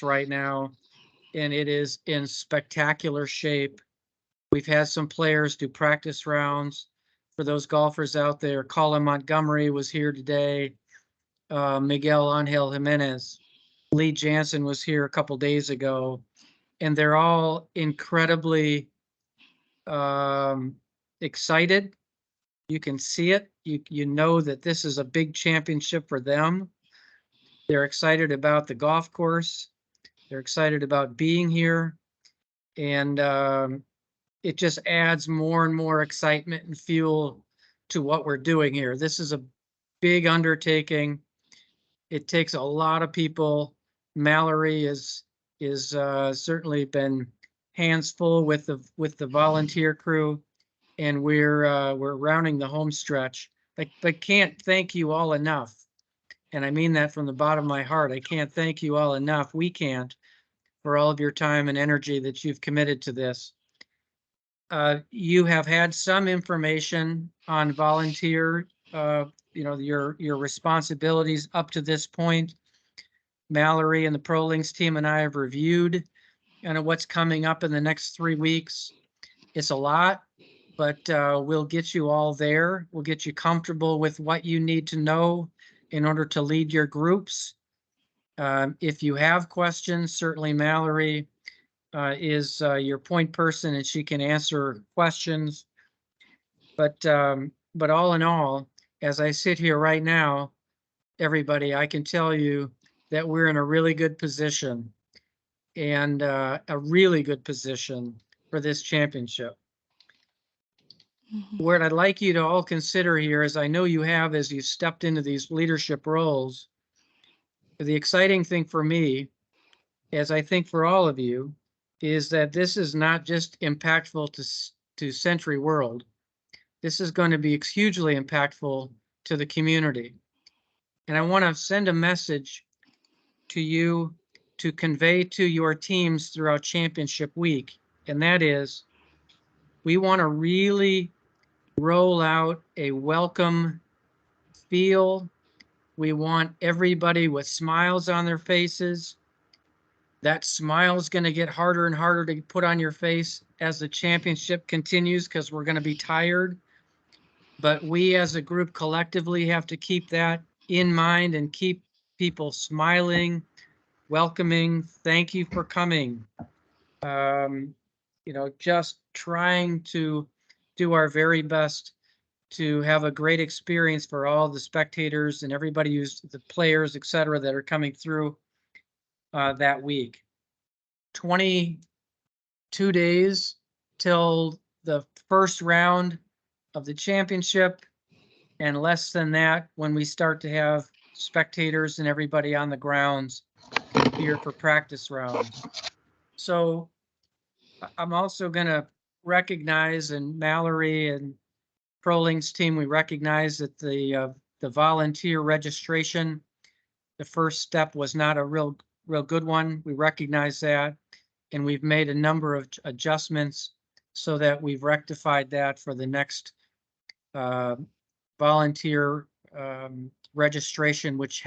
course right now, and it is in spectacular shape. We've had some players do practice rounds. For those golfers out there, Colin Montgomery was here today. Miguel Angel Jimenez. Lee Jansen was here a couple days ago. And they're all incredibly excited. You can see it. You know that this is a big championship for them. They're excited about the golf course. They're excited about being here. And it just adds more and more excitement and fuel to what we're doing here. This is a big undertaking. It takes a lot of people. Mallory is certainly been hands full with the volunteer crew, and we're rounding the home stretch. I can't thank you all enough, and I mean that from the bottom of my heart. I can't thank you all enough. We can't, for all of your time and energy that you've committed to this. You have had some information on volunteer, your responsibilities up to this point. Mallory and the ProLinks team and I have reviewed kind of what's coming up in the next 3 weeks. It's a lot, but we'll get you all there. We'll get you comfortable with what you need to know in order to lead your groups. If you have questions, certainly Mallory is your point person, and she can answer questions. But all in all, as I sit here right now, everybody, I can tell you that we're in a really good position, and a really good position for this championship. What I'd like you to all consider here, as I know you have as you stepped into these leadership roles, the exciting thing for me, as I think for all of you, is that this is not just impactful to Century World. This is going to be hugely impactful to the community. And I want to send a message to you to convey to your teams throughout championship week. And that is, we want to really roll out a welcome feel. We want everybody with smiles on their faces. That smile is going to get harder and harder to put on your face as the championship continues, because we're going to be tired. But we as a group collectively have to keep that in mind and keep people smiling, welcoming. Thank you for coming. Just trying to do our very best to have a great experience for all the spectators and everybody who's the players, et cetera, that are coming through that week. 22 days till the first round of the championship, and less than that when we start to have spectators and everybody on the grounds here for practice rounds. So I'm also going to recognize, and Mallory and ProLinks team, we recognize that the volunteer registration, the first step was not a real good one. We recognize that, and we've made a number of adjustments so that we've rectified that for the next volunteer registration, which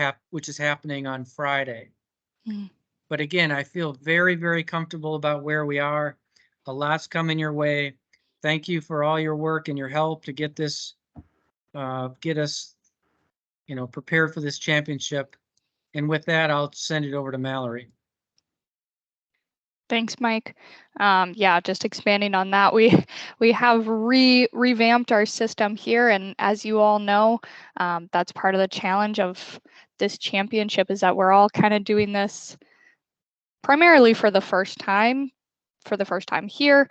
is happening on Friday. But again, I feel very, very comfortable about where we are. A lot's coming your way. Thank you for all your work and your help to get this, get us, prepared for this championship. And with that, I'll send it over to Mallory. Thanks, Mike. Yeah, just expanding on that, we have revamped our system here, and as you all know, that's part of the challenge of this championship, is that we're all kind of doing this primarily for the first time here,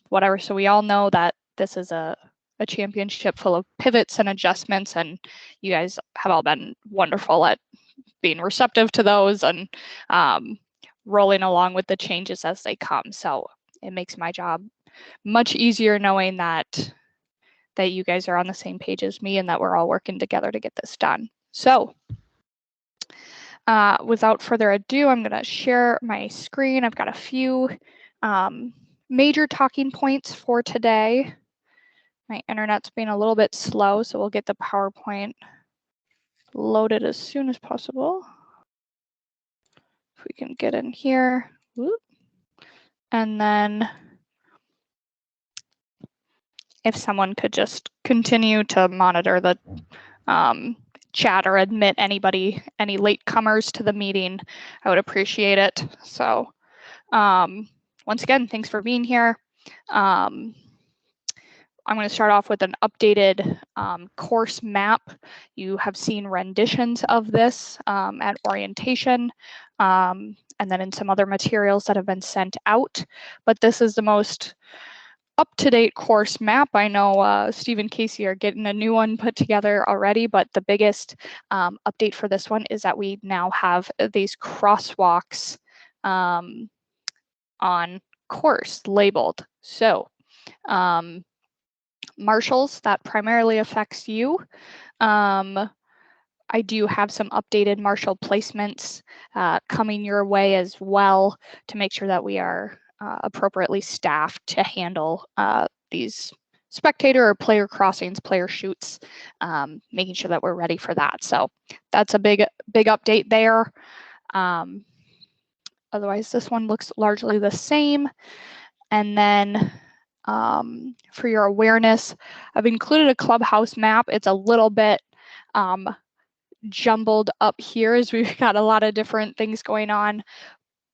whatever. So we all know that this is a championship full of pivots and adjustments, and you guys have all been wonderful at being receptive to those and rolling along with the changes as they come. So it makes my job much easier knowing that you guys are on the same page as me and that we're all working together to get this done. So without further ado, I'm going to share my screen. I've got a few major talking points for today. My internet's being a little bit slow, so we'll get the PowerPoint loaded as soon as possible. If we can get in here, whoop. And then if someone could just continue to monitor the chat or admit anybody, any latecomers to the meeting, I would appreciate it. So once again, thanks for being here. I'm going to start off with an updated course map. You have seen renditions of this at orientation and then in some other materials that have been sent out. But this is the most up-to-date course map. I know Steve and Casey are getting a new one put together already, but the biggest update for this one is that we now have these crosswalks on course labeled. So marshals, that primarily affects you. I do have some updated marshal placements coming your way as well to make sure that we are appropriately staffed to handle these spectator or player crossings, player shoots, making sure that we're ready for that. So that's a big update there. Otherwise, this one looks largely the same. And then for your awareness, I've included a clubhouse map. It's a little bit jumbled up here as we've got a lot of different things going on.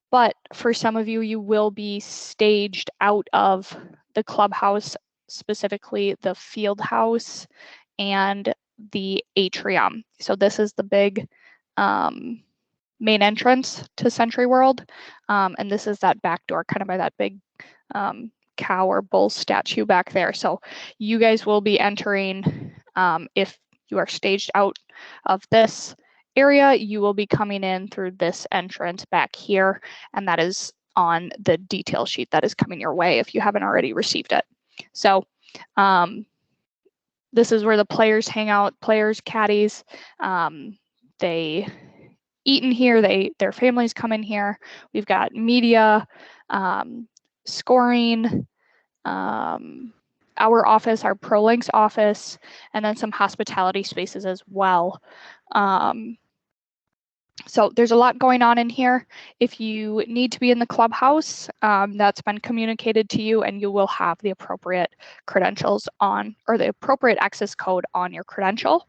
But for some of you, you will be staged out of the clubhouse, specifically the field house and the atrium. So this is the big main entrance to Century World. And this is that back door, kind of by that big cow or bull statue back there. So you guys will be entering, if you are staged out of this area, you will be coming in through this entrance back here, and that is on the detail sheet that is coming your way if you haven't already received it. So this is where the players hang out, players, caddies, they eat in here, their families come in here. We've got media, scoring, our office, our ProLinks office, and then some hospitality spaces as well. So there's a lot going on in here. If you need to be in the clubhouse, that's been communicated to you, and you will have the appropriate credentials on, or the appropriate access code on your credential.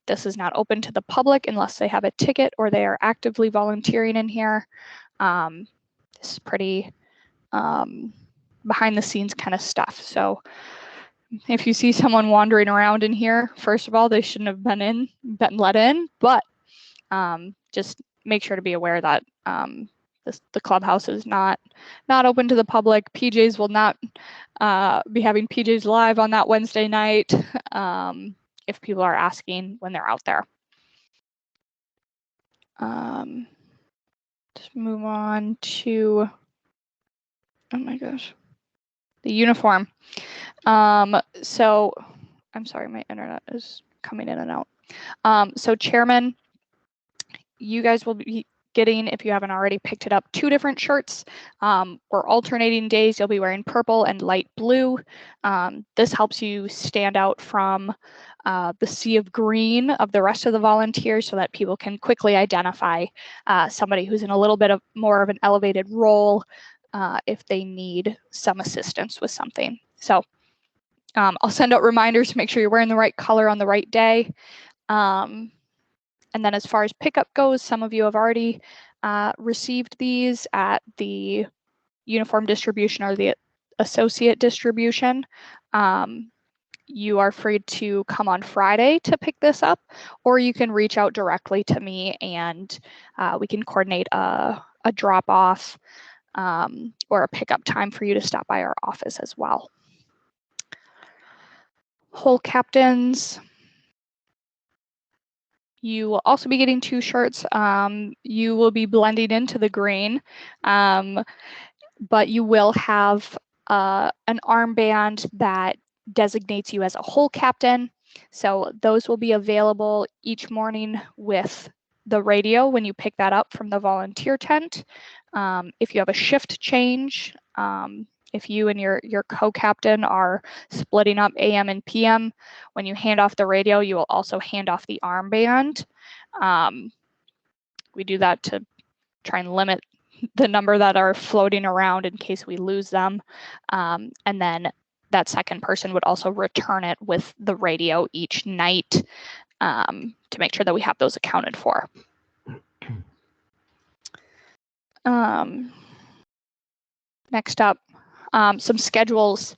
This is not open to the public unless they have a ticket or they are actively volunteering in here. This is pretty behind the scenes kind of stuff. So if you see someone wandering around in here, first of all, they shouldn't have been let in, but just make sure to be aware that the clubhouse is not open to the public. PJs will not be having PJs live on that Wednesday night if people are asking when they're out there. Just move on to, oh my gosh, the uniform. So I'm sorry, my internet is coming in and out. So Chairman, you guys will be getting, if you haven't already picked it up, 2 different shirts. We're alternating days. You'll be wearing purple and light blue. This helps you stand out from the sea of green of the rest of the volunteers so that people can quickly identify somebody who's in a little bit of more of an elevated role if they need some assistance with something. So I'll send out reminders to make sure you're wearing the right color on the right day. And then as far as pickup goes, some of you have already received these at the uniform distribution or the associate distribution. You are free to come on Friday to pick this up, or you can reach out directly to me and we can coordinate a drop off or a pickup time for you to stop by our office as well. Whole captains. You will also be getting 2 shirts. You will be blending into the green, but you will have an armband that designates you as a whole captain. So those will be available each morning with the radio when you pick that up from the volunteer tent. If you have a shift change, if you and your co-captain are splitting up AM and PM, when you hand off the radio, you will also hand off the armband. We do that to try and limit the number that are floating around in case we lose them. And then that second person would also return it with the radio each night to make sure that we have those accounted for. Next up, some schedules.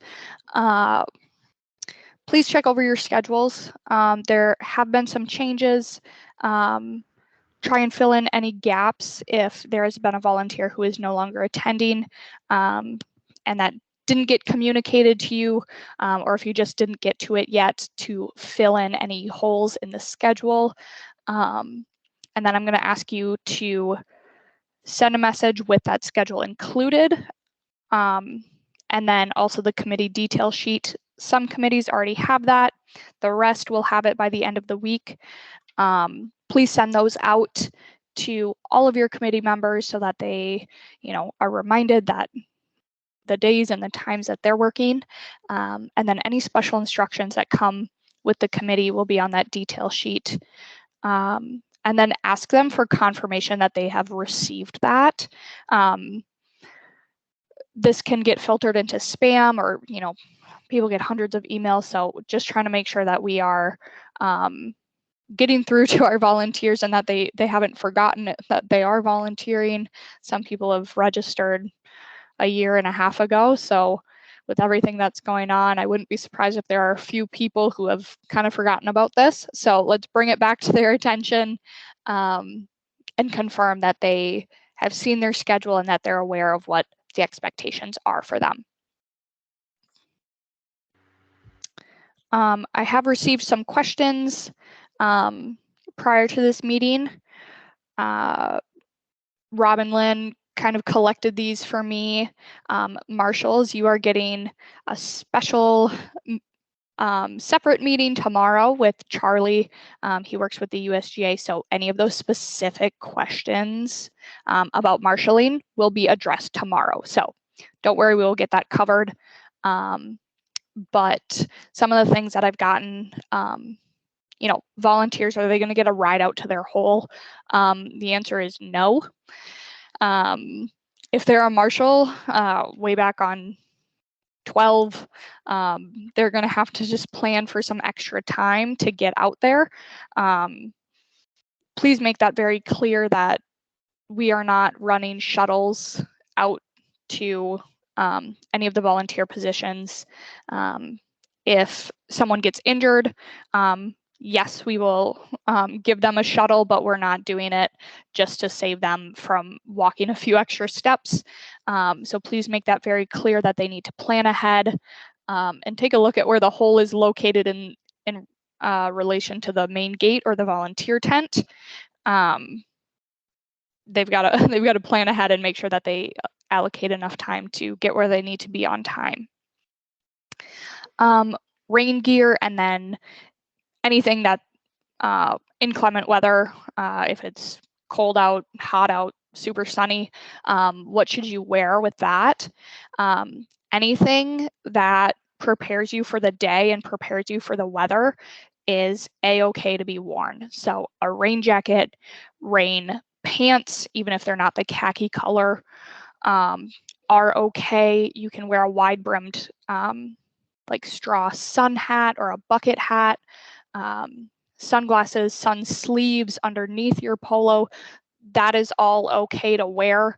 Please check over your schedules. There have been some changes. Try and fill in any gaps if there has been a volunteer who is no longer attending and that didn't get communicated to you, or if you just didn't get to it yet, to fill in any holes in the schedule. And then I'm going to ask you to send a message with that schedule included. And then also the committee detail sheet. Some committees already have that. The rest will have it by the end of the week. Please send those out to all of your committee members so that they, are reminded that the days and the times that they're working. And then any special instructions that come with the committee will be on that detail sheet. And then ask them for confirmation that they have received that. This can get filtered into spam, or, people get hundreds of emails. So just trying to make sure that we are getting through to our volunteers and that they haven't forgotten it, that they are volunteering. Some people have registered a year and a half ago. So with everything that's going on, I wouldn't be surprised if there are a few people who have kind of forgotten about this. So let's bring it back to their attention and confirm that they have seen their schedule and that they're aware of what the expectations are for them. I have received some questions prior to this meeting. Robin Lynn kind of collected these for me. Marshals, you are getting a special separate meeting tomorrow with Charlie. He works with the USGA, so any of those specific questions about marshaling will be addressed tomorrow. So don't worry, we will get that covered. But some of the things that I've gotten, volunteers, are they going to get a ride out to their hole? The answer is no. If they're a marshal, way back on 12, they're going to have to just plan for some extra time to get out there. Please make that very clear that we are not running shuttles out to any of the volunteer positions. If someone gets injured, yes, we will give them a shuttle, but we're not doing it just to save them from walking a few extra steps. So please make that very clear that they need to plan ahead and take a look at where the hole is located in relation to the main gate or the volunteer tent. They've got to plan ahead and make sure that they allocate enough time to get where they need to be on time. Rain gear, and then anything that inclement weather, if it's cold out, hot out, super sunny, what should you wear with that? Anything that prepares you for the day and prepares you for the weather is a-okay to be worn. So a rain jacket, rain pants, even if they're not the khaki color, are okay. You can wear a wide-brimmed like straw sun hat or a bucket hat, sunglasses, sun sleeves underneath your polo. That is all okay to wear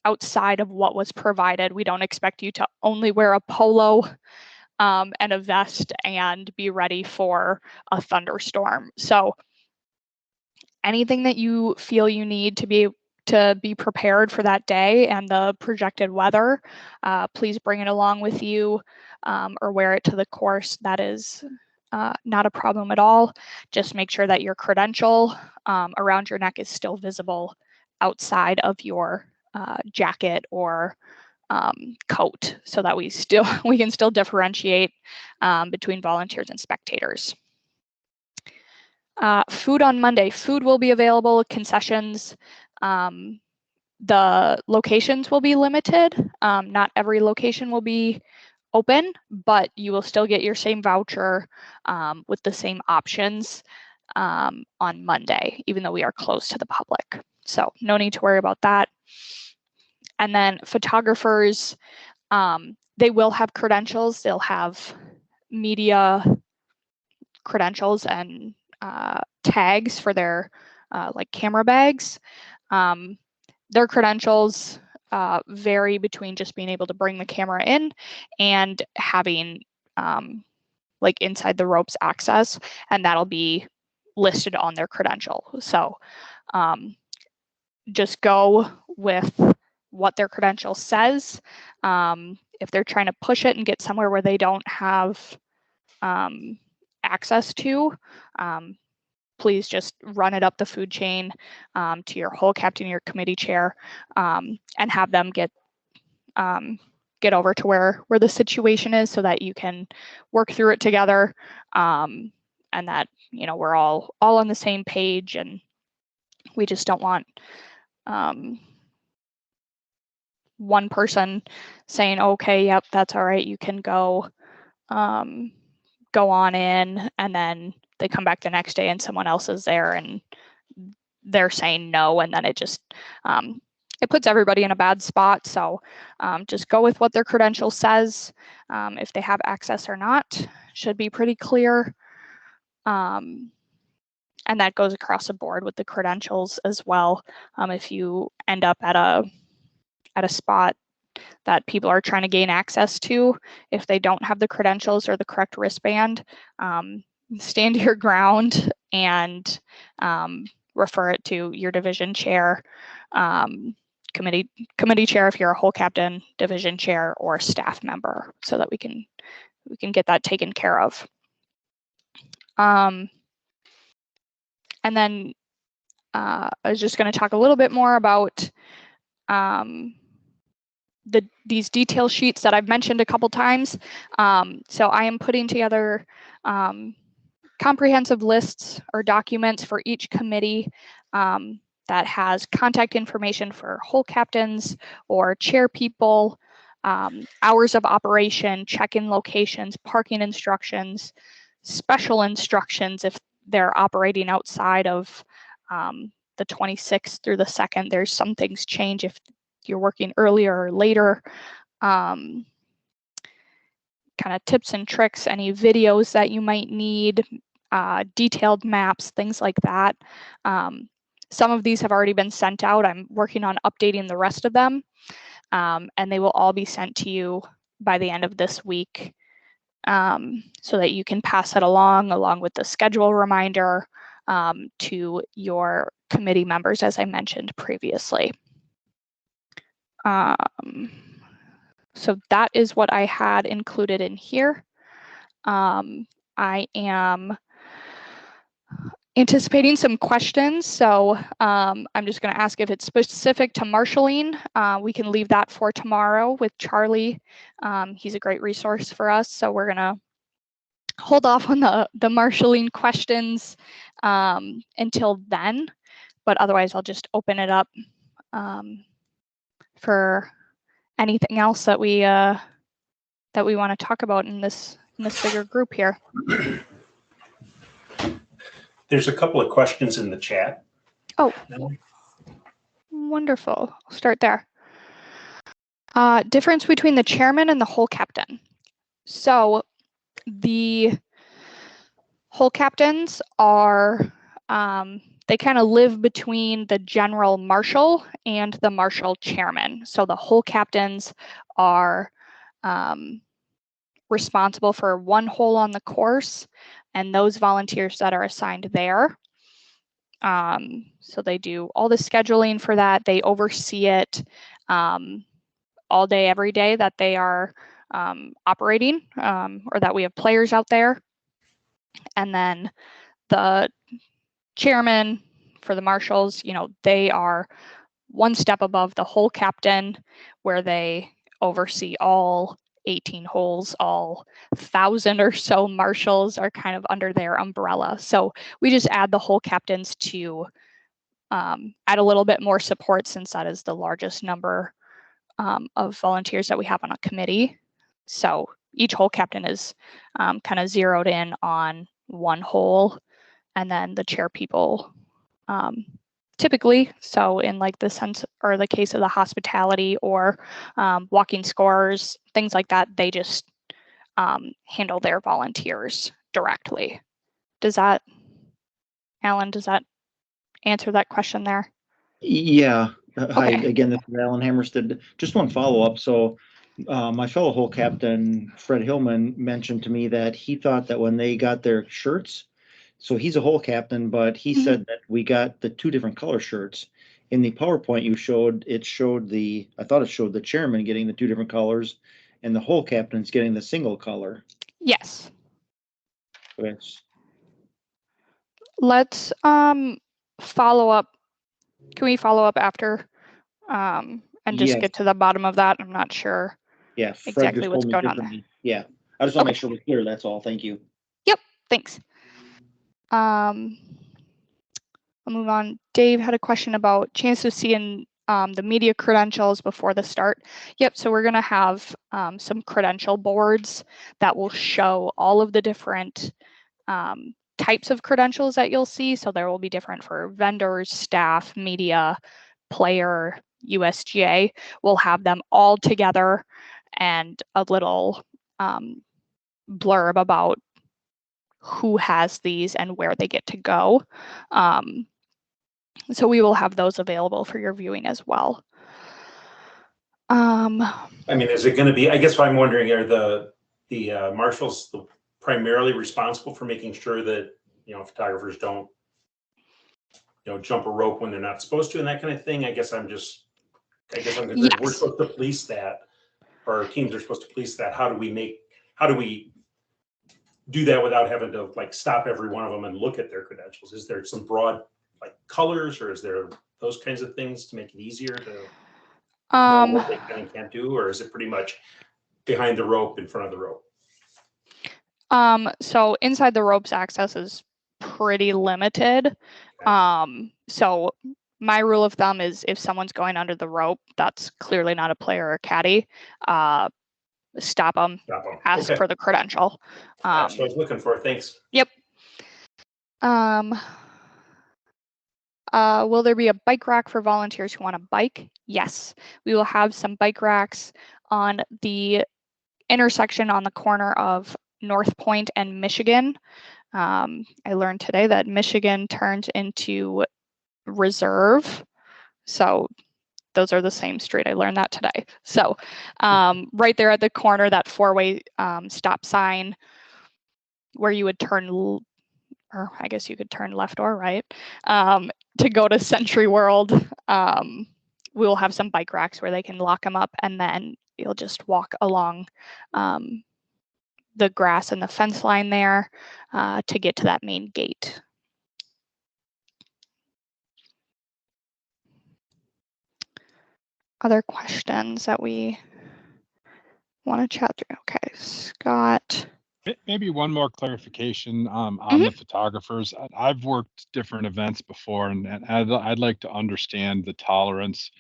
outside of what was provided. We don't expect you to only wear a polo and a vest and be ready for a thunderstorm. So anything that you feel you need to be prepared for that day and the projected weather, please bring it along with you or wear it to the course. That is not a problem at all. Just make sure that your credential around your neck is still visible outside of your jacket or coat, so that we can still differentiate between volunteers and spectators. Food on Monday. Food will be available, concessions. The locations will be limited. Not every location will be open, but you will still get your same voucher with the same options on Monday, even though we are closed to the public. So no need to worry about that. And then photographers, they will have credentials. They'll have media credentials and tags for their like camera bags. Their credentials vary between just being able to bring the camera in and having like inside the ropes access, and that'll be listed on their credential. So just go with what their credential says. If they're trying to push it and get somewhere where they don't have access to, please just run it up the food chain to your whole captain, your committee chair, and have them get over to where the situation is, so that you can work through it together, and that we're all on the same page, and we just don't want one person saying, okay, yep, that's all right, you can go on in, and then they come back the next day and someone else is there and they're saying no, and then it just it puts everybody in a bad spot. So just go with what their credential says. If they have access or not, should be pretty clear. And that goes across the board with the credentials as well. If you end up at a spot that people are trying to gain access to, if they don't have the credentials or the correct wristband, stand your ground and refer it to your division chair, committee chair if you're a whole captain, division chair, or staff member, so that we can get that taken care of. And then I was just going to talk a little bit more about these detail sheets that I've mentioned a couple times. So I am putting together comprehensive lists or documents for each committee that has contact information for whole captains or chair people, hours of operation, check-in locations, parking instructions, special instructions if they're operating outside of the 26th through the 2nd. There's some things change if you're working earlier or later. Kind of tips and tricks, any videos that you might need, detailed maps, things like that. Some of these have already been sent out. I'm working on updating the rest of them, and they will all be sent to you by the end of this week, so that you can pass it along with the schedule reminder to your committee members, as I mentioned previously. So that is what I had included in here. I am anticipating some questions, so I'm just going to ask if it's specific to marshaling. We can leave that for tomorrow with Charlie. He's a great resource for us, so we're going to hold off on the marshaling questions until then. But otherwise, I'll just open it up for anything else that we want to talk about in this bigger group here. There's a couple of questions in the chat. Oh, wonderful. I'll start there. Difference between the chairman and the whole captain. So the whole captains are, they kind of live between the general marshal and the marshal chairman. So the whole captains are responsible for one hole on the course and those volunteers that are assigned there. So they do all the scheduling for that. They oversee it all day, every day that they are operating, or that we have players out there. And then the chairman for the marshals, they are one step above the whole captain, where they oversee all 18 holes, all 1,000 or so marshals are kind of under their umbrella. So we just add the whole captains to add a little bit more support, since that is the largest number of volunteers that we have on a committee. So each hole captain is kind of zeroed in on one hole, and then the chair people typically. So in like the sense or the case of the hospitality or walking scores, things like that, they just handle their volunteers directly. Alan, does that answer that question there? Yeah. Hi, Okay. again, this is Alan Hammerstead. Just one follow-up. So my fellow hole captain, Fred Hillman, mentioned to me that he thought that when they got their shirts, so he's a hole captain, but he Mhm. said that we got the 2 different color shirts. In the PowerPoint you showed, I thought it showed the chairman getting the 2 different colors and the hole captain's getting the single color. Yes. Okay. Let's follow up. Can we follow up after and just Yes. get to the bottom of that? I'm not sure Yeah, Fred exactly just what's told me going on there. differently. Yeah, I just want to Okay. make sure we're clear, that's all. Thank you. Yep. Thanks. I'll move on. Dave had a question about chance to see in the media credentials before the start. Yep, so we're gonna have some credential boards that will show all of the different types of credentials that you'll see. So there will be different for vendors, staff, media, player, USGA. We'll have them all together and a little blurb about who has these and where they get to go. So we will have those available for your viewing as well. I mean, is it going to be, I guess what I'm wondering, are the marshals primarily responsible for making sure that, photographers don't, jump a rope when they're not supposed to and that kind of thing? I guess I'm concerned. Yes. We're supposed to police that, or our teams are supposed to police that. How do we do that without having to like stop every one of them and look at their credentials? Is there some broad like colors, or is there those kinds of things to make it easier to know what they can and can't do, or is it pretty much behind the rope, in front of the rope? So inside the ropes access is pretty limited. So my rule of thumb is if someone's going under the rope, that's clearly not a player or caddy. Stop them. Ask for the credential. That's what I was looking for. Thanks. Yep. Will there be a bike rack for volunteers who want to bike? Yes, we will have some bike racks on the intersection on the corner of North Point and Michigan. I learned today that Michigan turns into Reserve. So those are the same street. I learned that today. So right there at the corner, that 4-way stop sign where you would turn, or I guess you could turn left or right to go to Century World. We'll have some bike racks where they can lock them up, and then you'll just walk along the grass and the fence line there to get to that main gate. Other questions that we want to chat through? Okay, Scott. Maybe one more clarification on the photographers. I've worked different events before, and I'd like to understand the tolerance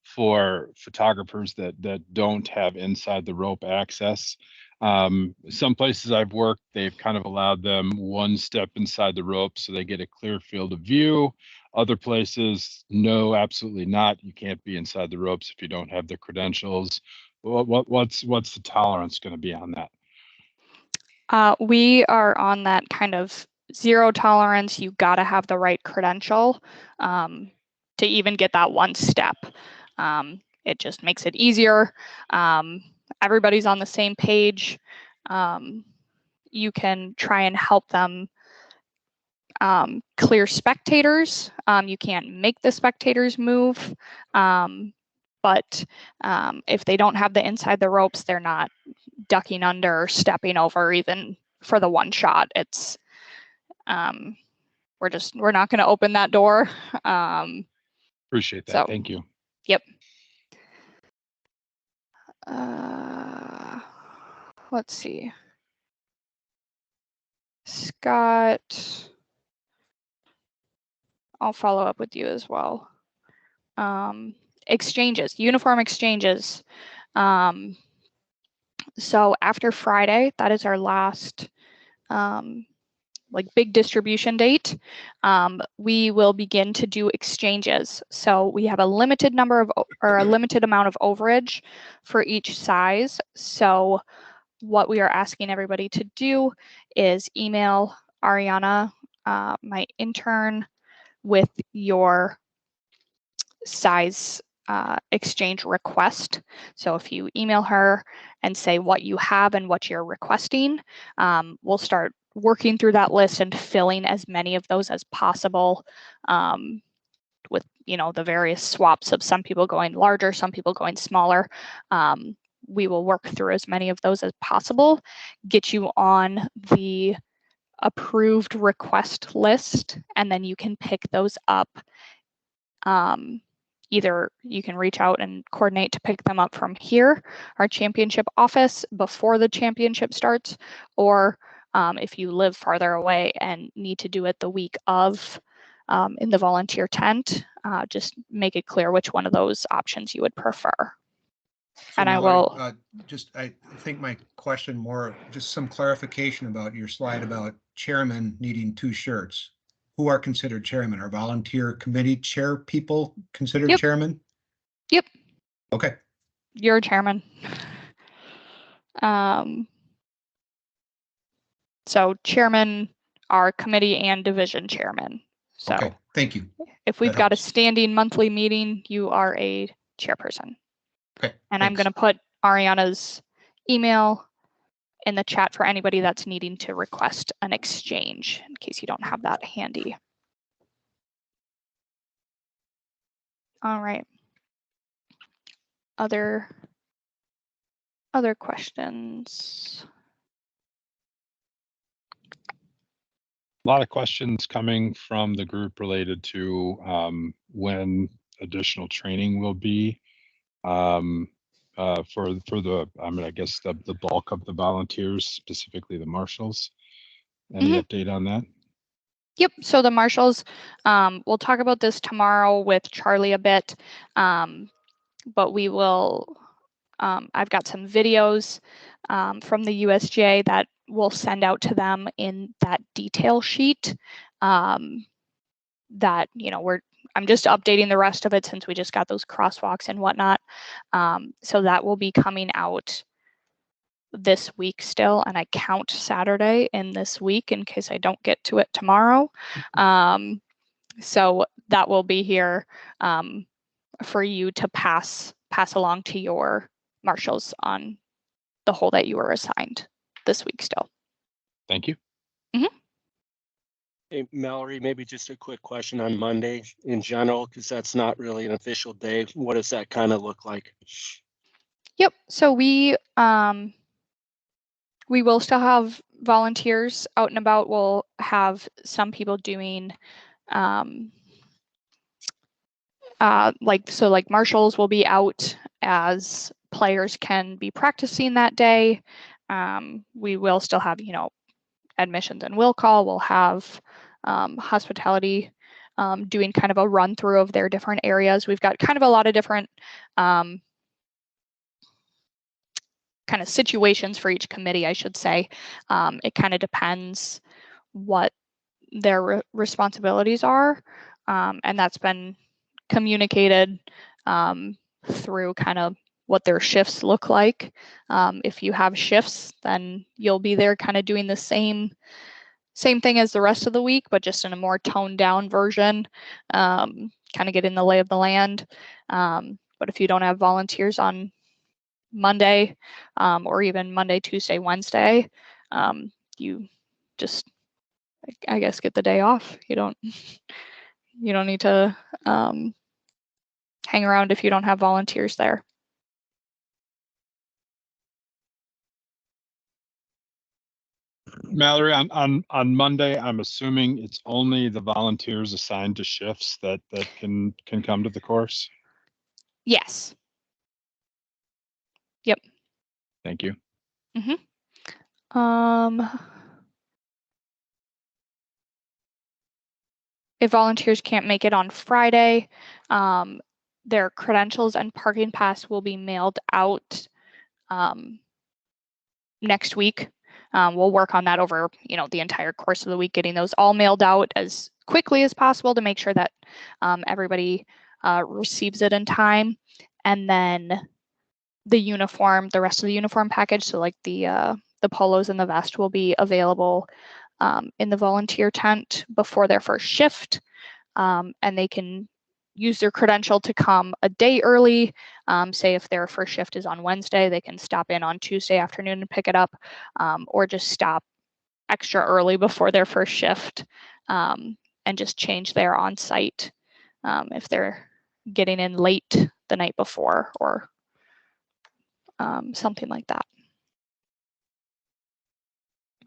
for photographers that don't have inside the rope access. Some places I've worked, they've kind of allowed them one step inside the rope so they get a clear field of view. Other places, no, absolutely not. You can't be inside the ropes if you don't have the credentials. What's the tolerance going to be on that? We are on that kind of zero tolerance. You got to have the right credential to even get that one step. It just makes it easier. Everybody's on the same page. You can try and help them clear spectators. You can't make the spectators move. But if they don't have the inside the ropes, they're not ducking under, stepping over, even for the one shot. It's we're not going to open that door. Appreciate that. So, thank you. Yep. Let's see. Scott, I'll follow up with you as well. Exchanges, uniform exchanges. So after Friday, that is our last like big distribution date, we will begin to do exchanges. So we have a limited number of, or a limited amount of overage for each size. So what we are asking everybody to do is email Ariana, my intern, with your size exchange request. So if you email her and say what you have and what you're requesting, we'll start working through that list and filling as many of those as possible, with, you know, the various swaps of some people going larger, some people going smaller. We will work through as many of those as possible, get you on the approved request list, and then you can pick those up. Either you can reach out and coordinate to pick them up from here, our championship office, before the championship starts, or if you live farther away and need to do it the week of, in the volunteer tent, just make it clear which one of those options you would prefer. So And I Mallory, will, I think my question more, just some clarification about your slide about chairman needing 2 shirts. Who are considered chairman? Are volunteer committee chair people considered Yep. chairman? Yep. Okay. you're chairman. So chairman are committee and division chairman. So Okay. Thank you. if we've That got a helps. standing monthly meeting, you are a chairperson. Okay. And I'm thanks. going to put Ariana's email in the chat for anybody that's needing to request an exchange, in case you don't have that handy. All right. Other questions? A lot of questions coming from the group related to when additional training will be for the, I mean, I guess the bulk of the volunteers, specifically the marshals. Any update on that? Yep. So the marshals, we'll talk about this tomorrow with Charlie a bit, but we will. I've got some videos from the USJ that we'll send out to them in that detail sheet. That, you know, I'm just updating the rest of it since we just got those crosswalks and whatnot. So that will be coming out this week still, and I count Saturday in this week in case I don't get to it tomorrow. So that will be here for you to pass along to your marshals on the hole that you were assigned this week still. Thank you. Hey, Mallory, maybe just a quick question on Monday in general, because that's not really an official day. What does that kind of look like? Yep. So we will still have volunteers out and about. We'll have some people doing like marshals will be out as players can be practicing that day. We will still have, you know, admissions and will call. We'll have hospitality doing kind of a run through of their different areas. We've got kind of a lot of different kind of situations for each committee, I should say. It kind of depends what their responsibilities are, and that's been communicated through kind of what their shifts look like. If you have shifts, then you'll be there kind of doing the same thing as the rest of the week, but just in a more toned down version, kind of get in the lay of the land. But if you don't have volunteers on Monday, or even Monday, Tuesday, Wednesday, you just, I guess, get the day off. You don't need to hang around if you don't have volunteers there. Mallory, on Monday, I'm assuming it's only the volunteers assigned to shifts that can come to the course. Yes. Yep. Thank you. If volunteers can't make it on Friday, their credentials and parking pass will be mailed out next week. We'll work on that over, the entire course of the week, getting those all mailed out as quickly as possible to make sure that everybody receives it in time. And then the rest of the uniform package, so like the polos and the vest, will be available in the volunteer tent before their first shift. And they can use their credential to come a day early. Say if their first shift is on Wednesday, they can stop in on Tuesday afternoon and pick it up, or just stop extra early before their first shift and just change their on-site if they're getting in late the night before or something like that.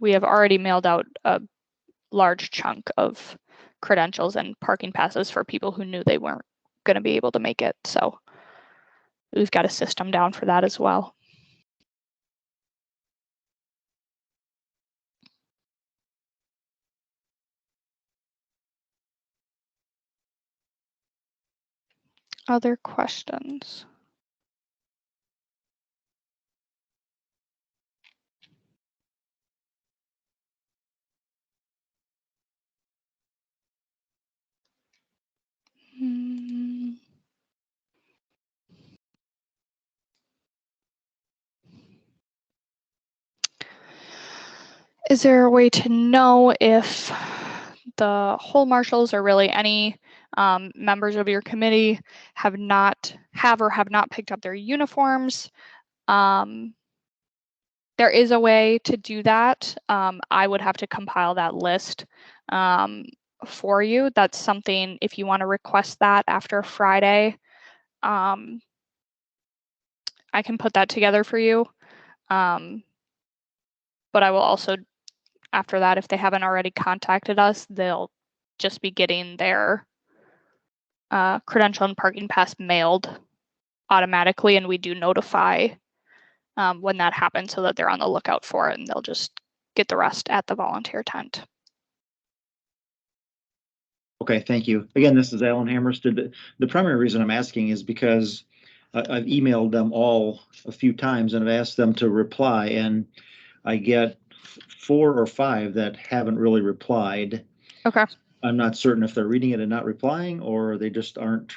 We have already mailed out a large chunk of credentials and parking passes for people who knew they weren't going to be able to make it. So we've got a system down for that as well. Other questions? Is there a way to know if the whole marshals or really any members of your committee have or have not picked up their uniforms? There is a way to do that. I would have to compile that list for you. That's something, if you want to request that after Friday, I can put that together for you. But I will also, after that, if they haven't already contacted us, they'll just be getting their credential and parking pass mailed automatically, and we do notify when that happens so that they're on the lookout for it, and they'll just get the rest at the volunteer tent. Okay, thank you. Again, this is Alan Hammersted. The primary reason I'm asking is because I've emailed them all a few times and I've asked them to reply, and I get 4 or 5 that haven't really replied. Okay. I'm not certain if they're reading it and not replying, or they just aren't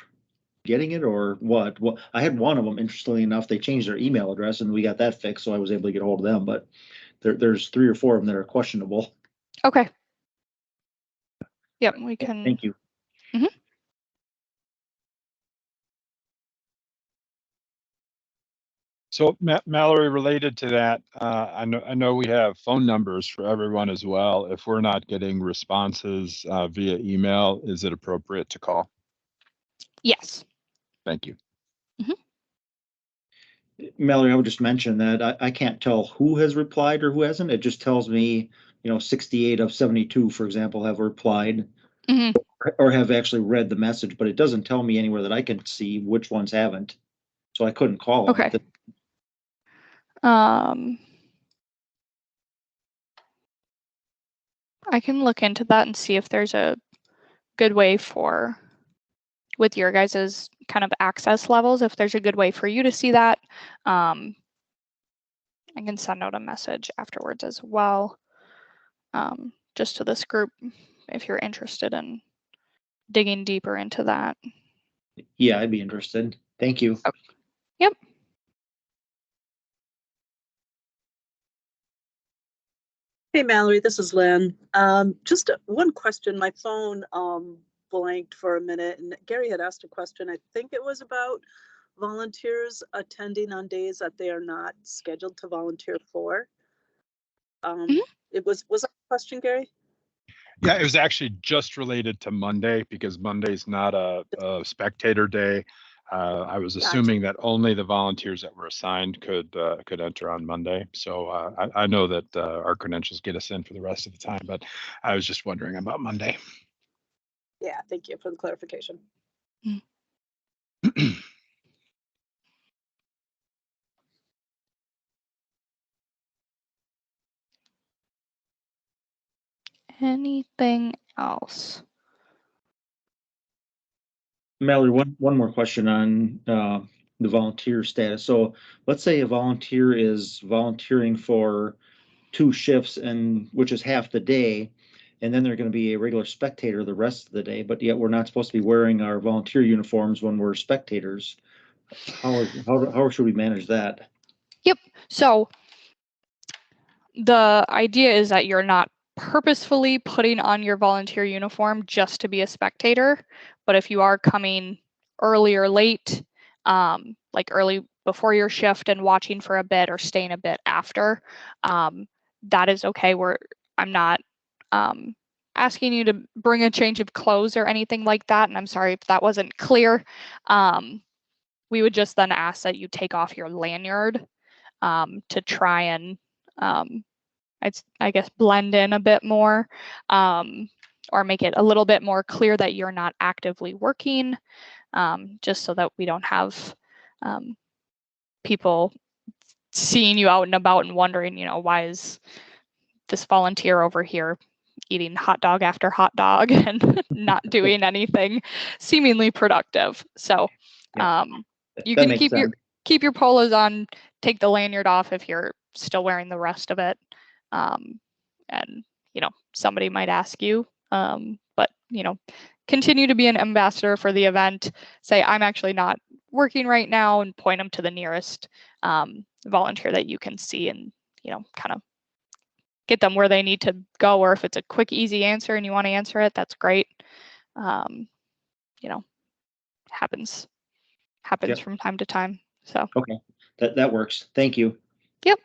getting it, or what. Well, I had one of them, interestingly enough, they changed their email address and we got that fixed, so I was able to get a hold of them, but there's 3 or 4 of them that are questionable. Okay. Yep, we can. Thank you. Mm-hmm. So Mallory, related to that, I know we have phone numbers for everyone as well. If we're not getting responses via email, is it appropriate to call? Yes. Thank you. Mallory, I would just mention that I can't tell who has replied or who hasn't. It just tells me, 68 of 72, for example, have replied or have actually read the message, but it doesn't tell me anywhere that I can see which ones haven't. So I couldn't call them. Okay. I can look into that and see if there's a good way with your guys's kind of access levels, if there's a good way for you to see that. I can send out a message afterwards as well, just to this group, if you're interested in digging deeper into that. Yeah, I'd be interested. Thank you. Oh, yep. Hey, Mallory, this is Lynn. Just one question. My phone blanked for a minute, and Gary had asked a question. I think it was about volunteers attending on days that they are not scheduled to volunteer for. It was that a question, Gary? Yeah, it was actually just related to Monday because Monday's not a spectator day. I was assuming that only the volunteers that were assigned could enter on Monday. So I know that our credentials get us in for the rest of the time, but I was just wondering about Monday. Yeah, thank you for the clarification. Anything else? Mallory, one more question on the volunteer status. So let's say a volunteer is volunteering for 2 shifts and which is half the day. And then they're going to be a regular spectator the rest of the day, but yet we're not supposed to be wearing our volunteer uniforms when we're spectators. How should we manage that? Yep. So the idea is that you're not purposefully putting on your volunteer uniform just to be a spectator. But if you are coming early or late, like early before your shift and watching for a bit or staying a bit after, that is okay. I'm not asking you to bring a change of clothes or anything like that. And I'm sorry if that wasn't clear. We would just then ask that you take off your lanyard to try and I guess blend in a bit more, or make it a little bit more clear that you're not actively working, just so that we don't have people seeing you out and about and wondering, why is this volunteer over here eating hot dog after hot dog and not doing anything seemingly productive. So you That can makes sense. keep your polos on, take the lanyard off if you're still wearing the rest of it. And somebody might ask you, but continue to be an ambassador for the event. Say, I'm actually not working right now, and point them to the nearest volunteer that you can see, and kind of get them where they need to go. Or if it's a quick, easy answer and you want to answer it, that's great. Happens Yep. from time to time. So Okay, that works. Thank you. Yep.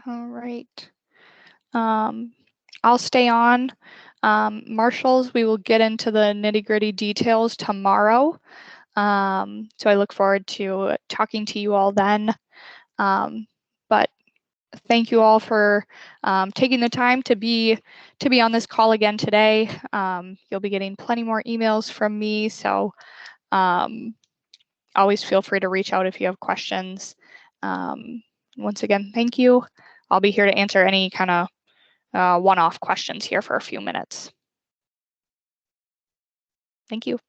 All right. I'll stay on. Marshals, we will get into the nitty-gritty details tomorrow. So I look forward to talking to you all then. But thank you all for taking the time to be on this call again today. You'll be getting plenty more emails from me, so always feel free to reach out if you have questions. Once again, thank you. I'll be here to answer any kind of one-off questions here for a few minutes. Thank you.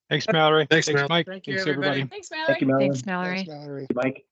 Thanks, Mallory. Thanks, Thanks, Mallory. Mike. Thank you, Thanks, everybody. everybody. Thanks, Mallory. Thank you, Mallory. Thanks, Mallory. Mallory. Mike.